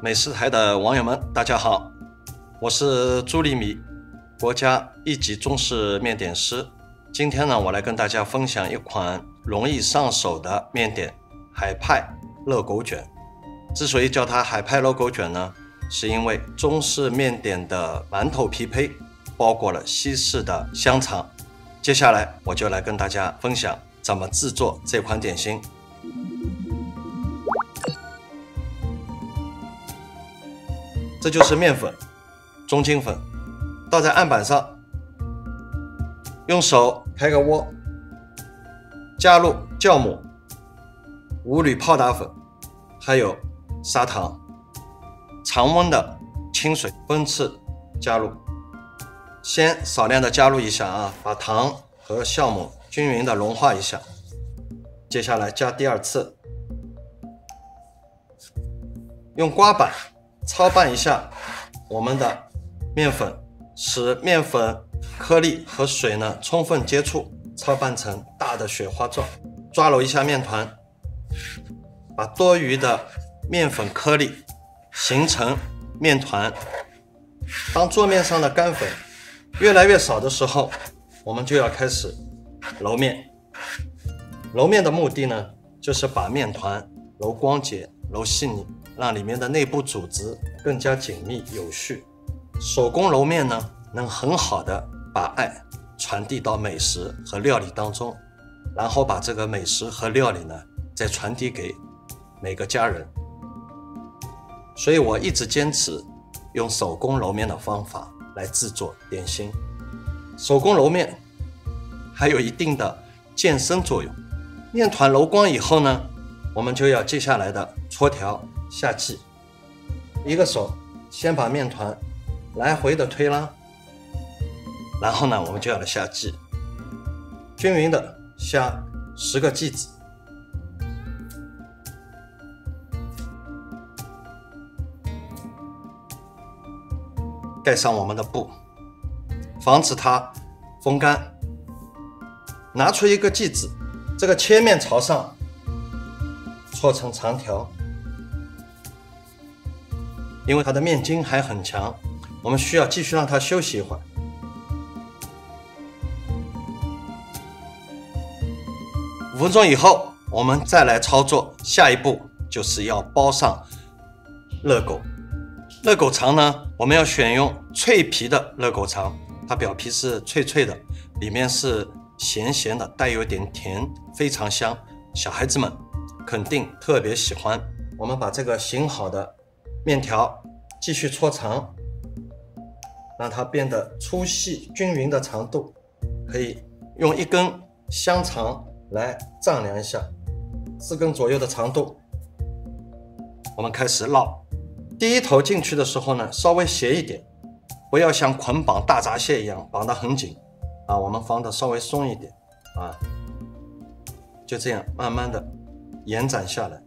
美食台的网友们，大家好，我是朱利米，国家一级中式面点师。今天呢，我来跟大家分享一款容易上手的面点——海派热狗卷。之所以叫它海派热狗卷呢，是因为中式面点的馒头皮胚包裹了西式的香肠。接下来我就来跟大家分享怎么制作这款点心。这就是面粉，中筋粉，倒在案板上，用手开个窝，加入酵母、五铝泡打粉，还有砂糖，常温的清水分次加入。先少量的加入一下啊，把糖和酵母均匀的融化一下。接下来加第二次，用刮板操拌一下我们的面粉，使面粉颗粒和水呢充分接触，操拌成大的雪花状。抓揉一下面团，把多余的面粉颗粒形成面团。当桌面上的干粉越来越少的时候，我们就要开始揉面。揉面的目的呢，就是把面团揉光洁、揉细腻，让里面的内部组织更加紧密有序。手工揉面呢，能很好的把爱传递到美食和料理当中，然后把这个美食和料理呢，再传递给每个家人。所以我一直坚持用手工揉面的方法来制作点心。手工揉面还有一定的健身作用。面团揉光以后呢，我们就要接下来的搓条下剂。一个手先把面团来回的推拉，然后呢，我们就要来下剂，均匀的下10个剂子。盖上我们的布，防止它风干。拿出一个剂子，这个切面朝上，搓成长条。因为它的面筋还很强，我们需要继续让它休息一会儿。5分钟以后，我们再来操作下一步，就是要包上热狗。热狗肠呢，我们要选用脆皮的热狗肠，它表皮是脆脆的，里面是咸咸的，带有点甜，非常香，小孩子们肯定特别喜欢。我们把这个醒好的面条继续搓长，让它变得粗细均匀的长度，可以用一根香肠来丈量一下，4根左右的长度。我们开始绕，第一头进去的时候呢，稍微斜一点，不要像捆绑大闸蟹一样绑得很紧啊，我们放的稍微松一点啊，就这样慢慢的延展下来。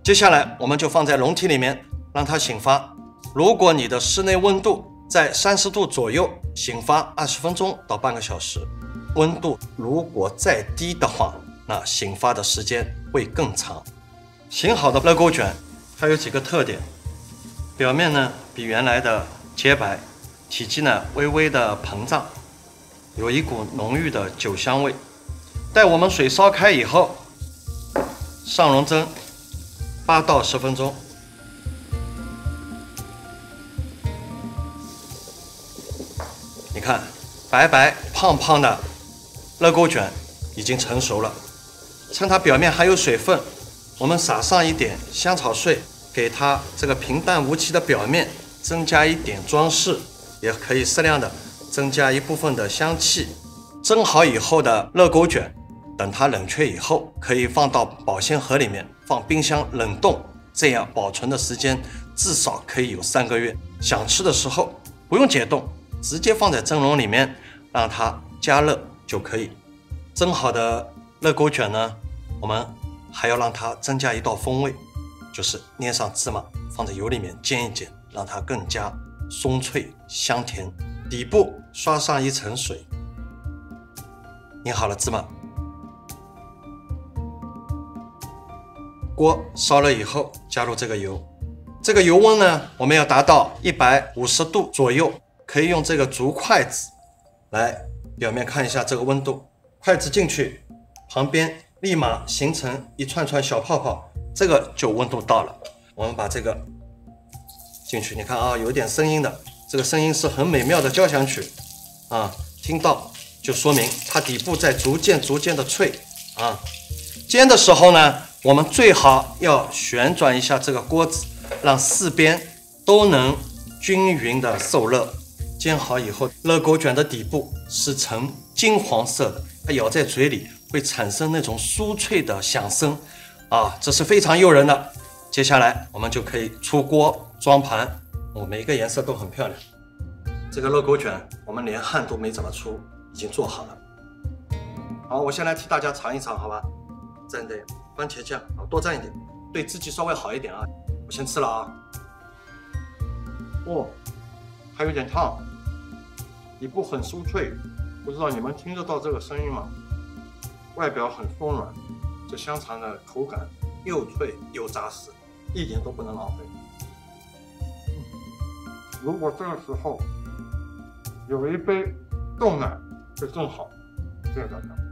接下来我们就放在笼屉里面让它醒发。如果你的室内温度在30度左右，醒发20分钟到半个小时。温度如果再低的话，那醒发的时间会更长。醒好的热狗卷它有几个特点：表面呢比原来的洁白，体积呢微微的膨胀，有一股浓郁的酒香味。待我们水烧开以后，上笼蒸8到10分钟。你看，白白胖胖的热狗卷已经成熟了。趁它表面还有水分，我们撒上一点香草碎，给它这个平淡无奇的表面增加一点装饰，也可以适量的增加一部分的香气。蒸好以后的热狗卷，等它冷却以后，可以放到保鲜盒里面，放冰箱冷冻，这样保存的时间至少可以有3个月。想吃的时候不用解冻，直接放在蒸笼里面，让它加热就可以。蒸好的热狗卷呢，我们还要让它增加一道风味，就是捏上芝麻，放在油里面煎一煎，让它更加松脆香甜。底部刷上一层水，捏好了芝麻。锅烧了以后，加入这个油。这个油温呢，我们要达到150度左右，可以用这个竹筷子来表面看一下这个温度。筷子进去，旁边立马形成一串串小泡泡，这个就温度到了。我们把这个进去，你看啊，有点声音的，这个声音是很美妙的交响曲啊，听到就说明它底部在逐渐的脆啊。煎的时候呢，我们最好要旋转一下这个锅子，让四边都能均匀的受热。煎好以后，热狗卷的底部是呈金黄色的，它咬在嘴里会产生那种酥脆的响声啊，这是非常诱人的。接下来我们就可以出锅装盘，每个颜色都很漂亮。这个热狗卷我们连汗都没怎么出，已经做好了。好，我先来替大家尝一尝，好吧？蘸点番茄酱，多蘸一点，对自己稍微好一点啊。我先吃了啊。哦，还有点烫，底部很酥脆，不知道你们听得到这个声音吗？外表很松软，这香肠的口感又脆又扎实，一点都不能浪费。如果这个时候有一杯豆奶就更好，谢谢大家。